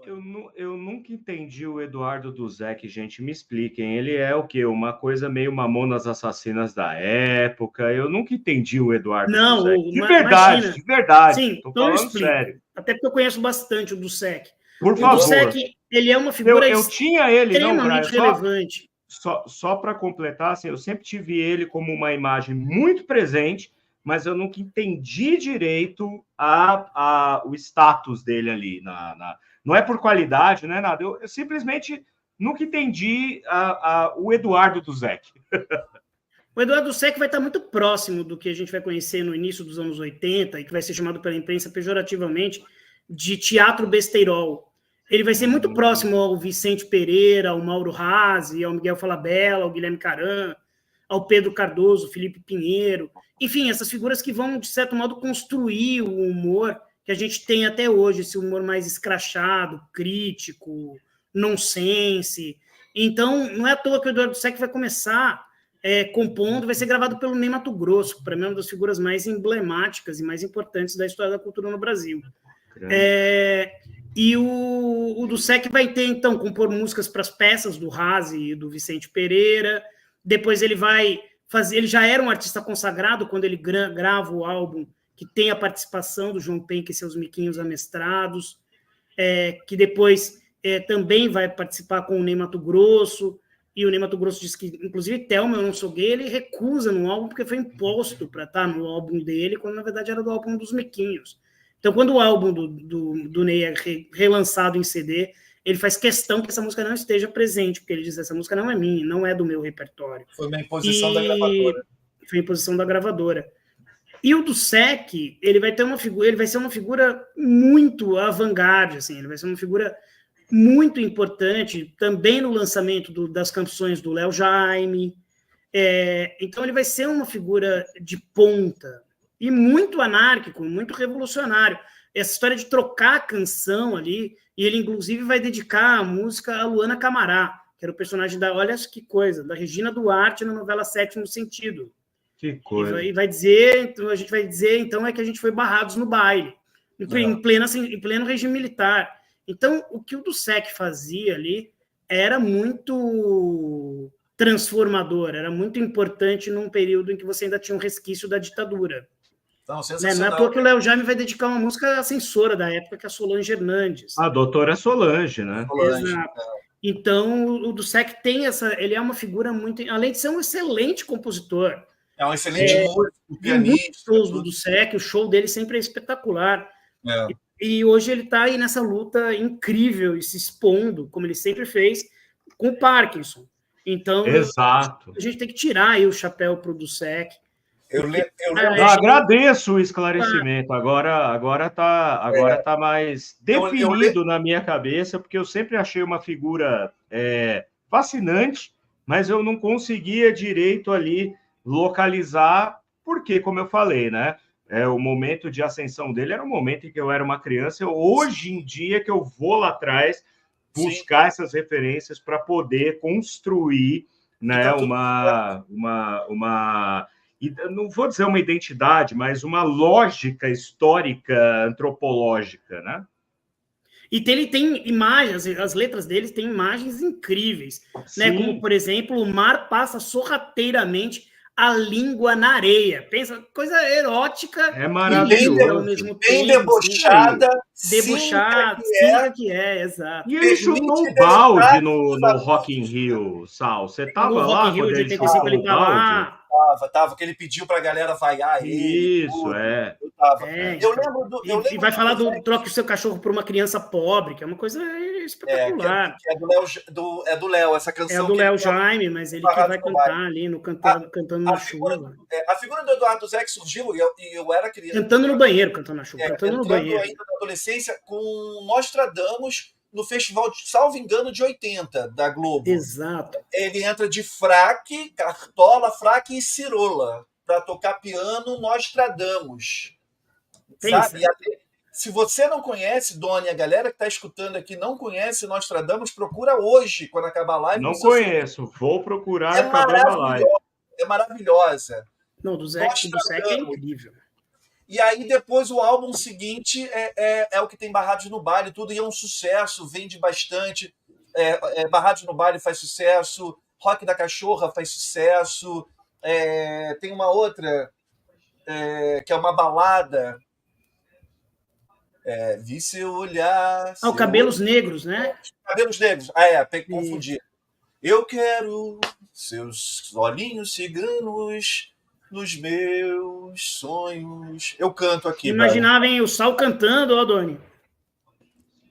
eu nunca entendi o Eduardo Duzec, gente, me expliquem. Ele é o quê? Uma coisa meio Mamonas Assassinas da época. Eu nunca entendi o Eduardo Não, Duzec. imagina. De verdade. Sim, Tô então eu falando explico. sério. Até porque eu conheço bastante o Dussek. Por O favor. Dussek, ele é uma figura Eu tinha ele, não, Brian, extremamente relevante. Só para completar, assim, eu sempre tive ele como uma imagem muito presente, mas eu nunca entendi direito o status dele ali. Não é por qualidade, não é nada. Eu simplesmente nunca entendi o Eduardo Duzec. O Eduardo Dussek vai estar muito próximo do que a gente vai conhecer no início dos anos 80 e que vai ser chamado pela imprensa pejorativamente de teatro besteirol. Ele vai ser muito próximo ao Vicente Pereira, ao Mauro Razzi, ao Miguel Falabella, ao Guilherme Caram, ao Pedro Cardoso, Felipe Pinheiro. Enfim, essas figuras que vão, de certo modo, construir o humor que a gente tem até hoje, esse humor mais escrachado, crítico, nonsense. Então, não é à toa que o Eduardo Dussek vai começar compondo, vai ser gravado pelo Ney Matogrosso, para mim é uma das figuras mais emblemáticas e mais importantes da história da cultura no Brasil. E o Dussek vai ter, então, compor músicas para as peças do Razzi e do Vicente Pereira. Depois ele vai fazer... Ele já era um artista consagrado quando ele grava o álbum que tem a participação do João Penck e seus miquinhos amestrados, que depois também vai participar com o Ney Matogrosso. E o Ney Matogrosso disse que, inclusive, Thelma, Eu Não Sou Gay, ele recusa no álbum porque foi imposto para estar no álbum dele, quando na verdade era do álbum dos Miquinhos. Então, quando o álbum do Ney é relançado em CD, ele faz questão que essa música não esteja presente, porque ele diz, essa música não é minha, não é do meu repertório. Foi uma imposição da gravadora. Foi imposição da gravadora. E o Dussek, ele vai ter uma figura, ele vai ser uma figura muito avant-garde, assim, ele vai ser uma figura muito importante também no lançamento das canções do Léo Jaime. Então ele vai ser uma figura de ponta e muito anárquico, muito revolucionário. Essa história de trocar a canção ali, e ele inclusive vai dedicar a música a Luana Camará, que era o personagem olha que coisa, da Regina Duarte na novela Sétimo Sentido. Que coisa. E vai dizer, então, a gente vai dizer, então, que a gente foi barrados no baile, em pleno regime militar. Então, o que o Dussek fazia ali era muito transformador, era muito importante num período em que você ainda tinha um resquício da ditadura. Então, não é à toa que o Léo Jaime vai dedicar uma música à censora da época, que é a Solange Hernandes. A doutora Solange, né? Exato. Então, o Dussek tem ele é uma figura muito... Além de ser um excelente compositor. É um excelente músico, pianista. Do Dussek, o show dele sempre é espetacular. E hoje ele está aí nessa luta incrível e se expondo, como ele sempre fez, com o Parkinson. Então, exato. A gente tem que tirar aí o chapéu para o Dussek. Eu agradeço o esclarecimento. Agora tá mais definido na minha cabeça, porque eu sempre achei uma figura fascinante, mas eu não conseguia direito ali localizar, porque, como eu falei, né? O momento de ascensão dele era o momento em que eu era uma criança. Hoje em dia que eu vou lá atrás buscar essas referências para poder construir, né, uma não vou dizer uma identidade, mas uma lógica histórica, antropológica, né? E ele tem imagens, as letras dele têm imagens incríveis, né? Como, por exemplo, o mar passa sorrateiramente a língua na areia. Pensa, coisa erótica. É maravilhoso. Ao mesmo tempo, bem debochada. Debochada, que é, exato. E ele chutou o balde no Rock in Rio, Sal. Você tava lá quando ele chutou o balde? Tava, que ele pediu pra galera vaiar ele. Isso, Eu tava. Eu lembro e vai falar do troque o seu cachorro por uma criança pobre, que é uma coisa espetacular. Que é do Léo, essa canção. É do Léo Jaime, mas ele que vai cantar ali, cantando na chuva. A figura do Eduardo Duzec surgiu, e eu era criança. Cantando no banheiro, cantando na chuva. Cantando no banheiro. Ainda na adolescência, com Nostradamus, no festival, salvo engano, de 80, da Globo. Exato. Ele entra de fraque, cartola, fraque e cirola, para tocar piano Nostradamus. Sabe? Se você não conhece, Dona, e a galera que está escutando aqui não conhece Nostradamus, procura hoje, quando acabar a live. Não conheço, vou procurar acabando a live. É maravilhosa. Não, do Dussek é incrível. E aí depois o álbum seguinte é o que tem Barrados no Baile, tudo, e é um sucesso, vende bastante. Barrados no Baile faz sucesso, Rock da Cachorra faz sucesso, tem uma outra que é uma balada. Vi seu olhar. O Cabelos Negros, né? Cabelos Negros. Tem que confundir. Eu quero seus olhinhos ciganos nos meus sonhos. Eu canto aqui. Imaginava, hein, o Sal cantando, ó, Doni.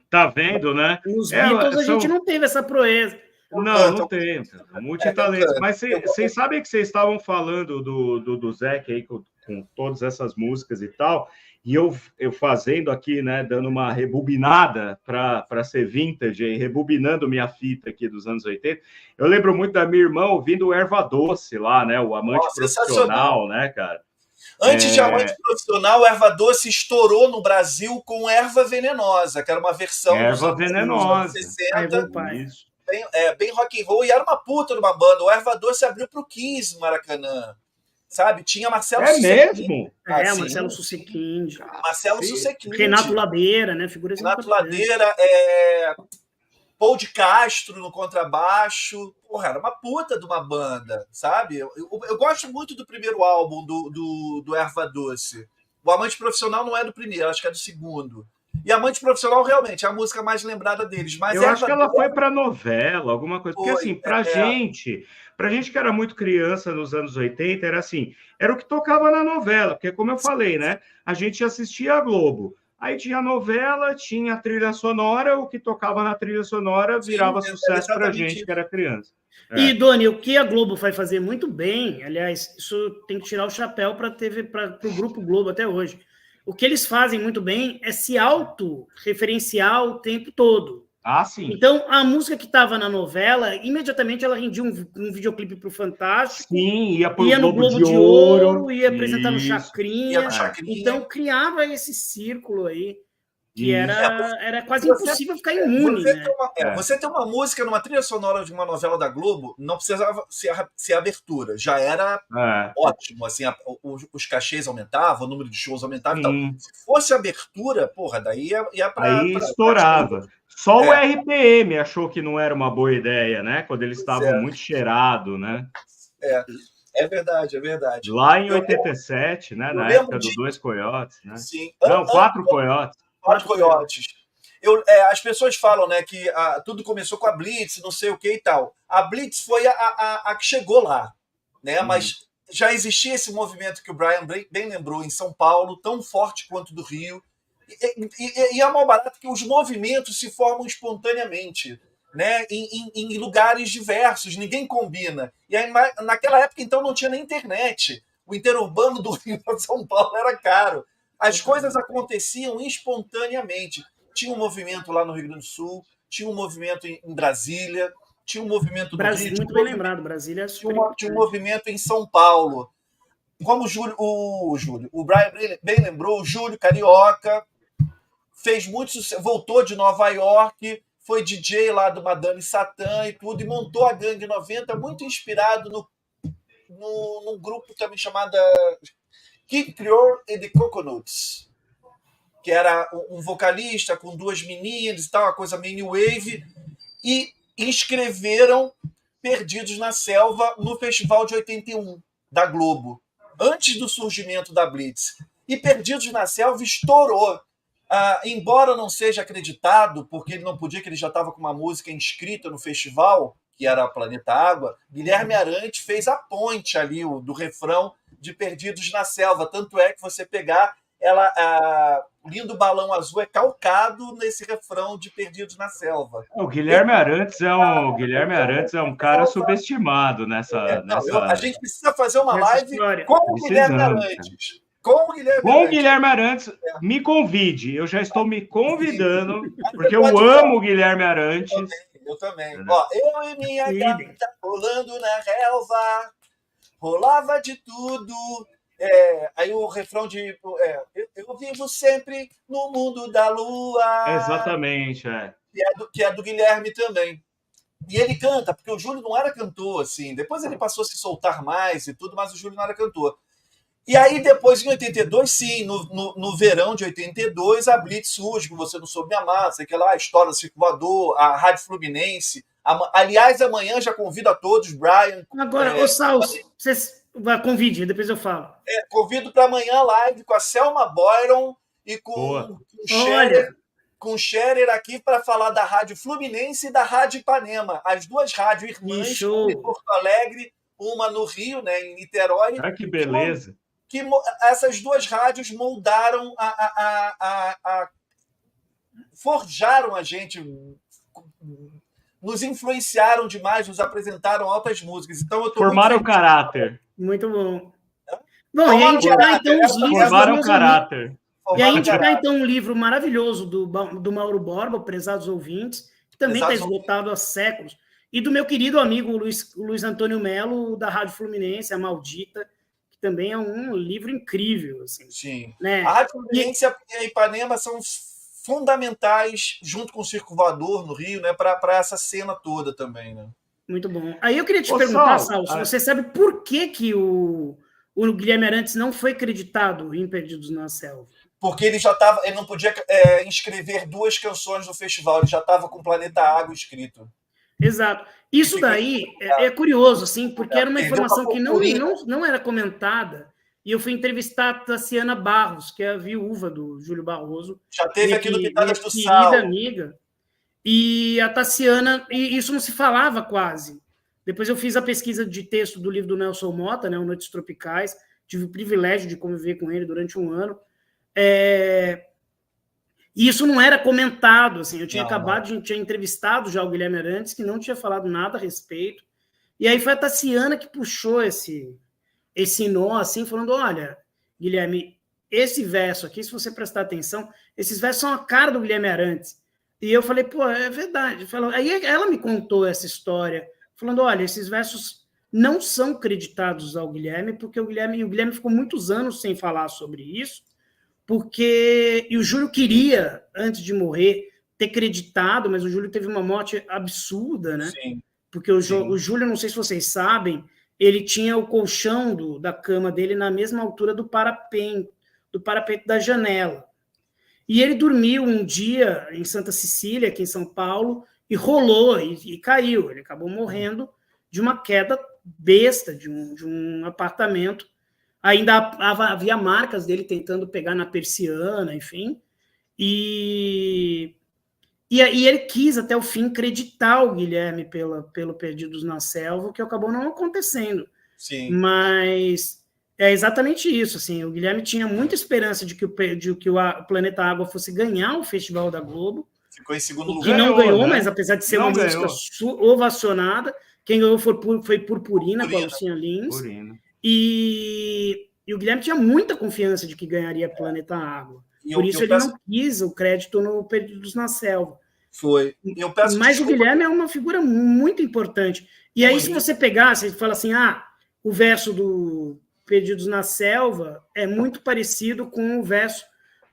Tá vendo, né? Nos Beatles a gente não teve essa proeza. Não tem. Multitalentos. Mas vocês sabem que vocês estavam falando do Zeke aí com todas essas músicas e tal, e eu fazendo aqui, né, dando uma rebobinada para ser vintage, aí, rebobinando minha fita aqui dos anos 80, eu lembro muito da minha irmã ouvindo o Erva Doce lá, né, o Amante Profissional, né, cara? Antes de Amante Profissional, o Erva Doce estourou no Brasil com Erva Venenosa, que era uma versão Erva Venenosa. Dos 60. Isso. Bem rock and roll, e era uma puta de uma banda. O Erva Doce abriu pro 15 no Maracanã. Sabe? Tinha Marcelo Sussequinde. Marcelo Sussequinde. Marcelo Sussequinde. Renato Ladeira, né? Figuras Renato Ladeira, Paul de Castro no contrabaixo. Porra, era uma puta de uma banda, sabe? Eu gosto muito do primeiro álbum do Erva Doce. O Amante Profissional não é do primeiro, acho que é do segundo. E Amante Profissional, realmente, é a música mais lembrada deles. Mas eu acho que ela foi para novela, alguma coisa. Porque, assim, pra gente que era muito criança nos anos 80, era assim, era o que tocava na novela. Porque, como eu falei, né? A gente assistia a Globo. Aí tinha a novela, tinha a trilha sonora, o que tocava na trilha sonora virava sucesso pra gente que era criança. E, Doni, o que a Globo vai fazer muito bem, aliás, isso tem que tirar o chapéu para o Grupo Globo até hoje. O que eles fazem muito bem é se autorreferenciar o tempo todo. Sim. Então, a música que estava na novela, imediatamente ela rendia um videoclipe para o Fantástico. Sim, ia no Globo de Ouro, ia apresentar no Chacrinha. Então, criava esse círculo aí, que era quase impossível ficar imune. Você ter uma música numa trilha sonora de uma novela da Globo, não precisava ser abertura, já era ótimo. Assim, os cachês aumentavam, o número de shows aumentava. Então, se fosse abertura, porra, daí ia para. Aí estourava. Só o RPM achou que não era uma boa ideia, né? Quando eles estavam muito cheirados, né? É verdade, é verdade. Lá em 87, né? Na época dos Dois Coiotes, né? Sim. Não, Quatro Coiotes. 4 Coiotes. As pessoas falam, né, que tudo começou com a Blitz, não sei o que e tal. A Blitz foi a que chegou lá, né? Mas já existia esse movimento que o Brian bem lembrou em São Paulo, tão forte quanto do Rio. E é mal barato que os movimentos se formam espontaneamente, né? Em lugares diversos, ninguém combina. E aí, naquela época, então, não tinha nem internet. O interurbano do Rio para São Paulo era caro. As coisas aconteciam espontaneamente. Tinha um movimento lá no Rio Grande do Sul, tinha um movimento em Brasília, tinha um movimento no Brasil, Rio. Muito bem lembrado, Brasília. Tinha um movimento em São Paulo. Como o Brian bem lembrou, o Júlio Carioca fez muito sucesso, voltou de Nova York, foi DJ lá do Madame Satã e tudo, e montou a Gangue 90, muito inspirado num grupo também chamado Kid Creole and the Coconuts, que era um vocalista com 2 meninas e tal, uma coisa meio new wave, e inscreveram Perdidos na Selva no Festival de 81 da Globo, antes do surgimento da Blitz. E Perdidos na Selva estourou. Embora não seja acreditado, porque ele não podia, que ele já estava com uma música inscrita no festival, que era Planeta Água, Guilherme Arantes fez a ponte ali do refrão de Perdidos na Selva. Tanto é que você pegar o Lindo Balão Azul é calcado nesse refrão de Perdidos na Selva. O Guilherme Arantes é um cara subestimado nessa. A gente precisa fazer uma live com o Guilherme Arantes. Com o Guilherme Arantes, me convide. Eu já estou me convidando, porque eu amo o Guilherme Arantes. Eu também. Eu e minha gata rolando na relva, rolava de tudo. Aí o refrão de eu vivo sempre no mundo da lua. Exatamente, Que é do Guilherme também. E ele canta, porque o Júlio não era cantor, assim. Depois ele passou a se soltar mais e tudo, mas o Júlio não era cantor. E aí, depois, em 82, sim, no verão de 82, a Blitz surge, que Você Não Soube Me Amar, sei que lá, a História do Circo Voador, a Rádio Fluminense. Aliás, amanhã já convido a todos, Brian. Agora, ô Salso, vocês convide, depois eu falo. Convido para amanhã a live com a Selma Boyron e com o Scherer aqui para falar da Rádio Fluminense e da Rádio Ipanema, as duas rádios irmãs, uma em Porto Alegre, uma no Rio, né, em Niterói. Ah, que beleza! Que essas duas rádios moldaram, forjaram a gente, nos influenciaram demais, nos apresentaram altas músicas. Então, formaram o caráter. Muito bom. Bom, e a gente dá então os livros. Formaram o caráter. E a gente dá então um livro maravilhoso do Mauro Borba, Prezados Ouvintes, que também está esgotado há séculos, e do meu querido amigo Luiz Antônio Melo, da Rádio Fluminense, A Maldita, que também é um livro incrível. Assim, sim. Né? A Rádio Fluminense e a Ipanema são fundamentais, junto com o Circo Voador no Rio, né, para essa cena toda também. Né? Muito bom. Aí eu queria te perguntar, Salso, você sabe por que o Guilherme Arantes não foi creditado em Perdidos na Selva? Porque ele não podia inscrever 2 canções no festival, ele já estava com Planeta Água escrito. Exato. Isso daí é curioso, assim, porque era uma informação que não era comentada, e eu fui entrevistar a Tassiana Barros, que é a viúva do Júlio Barroso. Já teve aqui no Pitadas do Sal. Querida amiga. E a Tassiana, e isso não se falava quase. Depois eu fiz a pesquisa de texto do livro do Nelson Motta, né, o Noites Tropicais, tive o privilégio de conviver com ele durante um ano. E isso não era comentado, assim, eu tinha tinha entrevistado já o Guilherme Arantes, que não tinha falado nada a respeito, e aí foi a Tassiana que puxou esse nó, assim, falando, olha, Guilherme, esse verso aqui, se você prestar atenção, esses versos são a cara do Guilherme Arantes. E eu falei, pô, é verdade. Aí ela me contou essa história, falando, olha, esses versos não são creditados ao Guilherme, porque o Guilherme ficou muitos anos sem falar sobre isso, e o Júlio queria, antes de morrer, ter creditado, mas o Júlio teve uma morte absurda, né? Sim. Porque o Júlio, não sei se vocês sabem, ele tinha o colchão da cama dele na mesma altura do parapeito da janela. E ele dormiu um dia em Santa Cecília, aqui em São Paulo, e rolou e caiu. Ele acabou morrendo de uma queda besta de um apartamento. Ainda havia marcas dele tentando pegar na persiana, enfim. E ele quis, até o fim, creditar o Guilherme pelo Perdidos na Selva, que acabou não acontecendo. Sim. Mas é exatamente isso. Assim, o Guilherme tinha muita esperança de que o Planeta Água fosse ganhar o Festival da Globo. Ficou em segundo lugar. Que não ganhou, né? Mas apesar de ser uma música ovacionada, quem ganhou foi Purpurina, com a Lucinha Lins. E o Guilherme tinha muita confiança de que ganharia Planeta Água. Por isso ele não quis o crédito no Perdidos na Selva. Foi. Mas o Guilherme é uma figura muito importante. E aí, se você pegar, você fala assim, o verso do Perdidos na Selva é muito parecido com o verso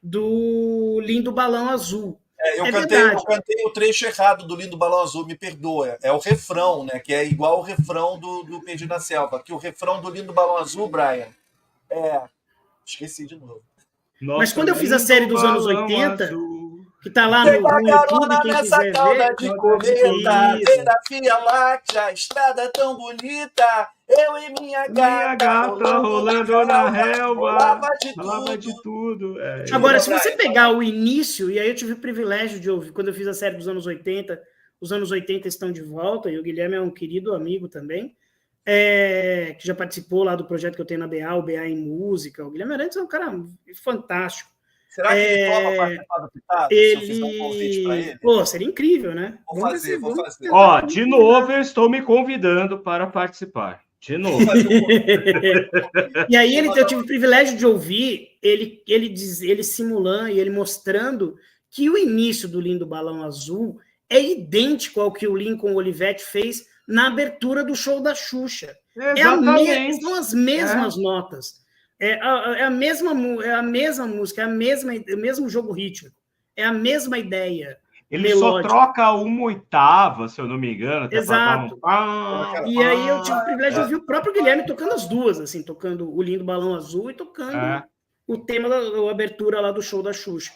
do Lindo Balão Azul. Eu cantei o trecho errado do Lindo Balão Azul, me perdoa. É o refrão, né? Que é igual o refrão do Perdido na Selva. Que o refrão do Lindo Balão Azul, Brian, esqueci de novo. Nossa, mas quando eu fiz a série dos anos 80, que tá lá no YouTube, quem quiser ver... de cometa, ver a Via Láctea, estrada tão bonita, eu e minha gata rolando na relva, falava de tudo. Agora, se você pegar o início, e aí eu tive o privilégio de ouvir, quando eu fiz a série dos anos 80, os anos 80 estão de volta, e o Guilherme é um querido amigo também, que já participou lá do projeto que eu tenho na BA, o BA em Música. O Guilherme Arantes é um cara fantástico. Será que ele topa participar do Pitado? Se eu fizer um convite para ele? Pô, seria incrível, né? Vou fazer. De novo, eu estou me convidando para participar. De novo. E aí eu tive o privilégio de ouvir ele simulando e ele mostrando que o início do Lindo Balão Azul é idêntico ao que o Lincoln Olivetti fez na abertura do show da Xuxa. São as mesmas notas. É a mesma música, é o mesmo jogo rítmico, é a mesma ideia. Ele só troca uma oitava, se eu não me engano. Exato. E aí eu tive o privilégio de ouvir o próprio Guilherme tocando as duas, assim, tocando o Lindo Balão Azul e tocando o tema da abertura lá do show da Xuxa.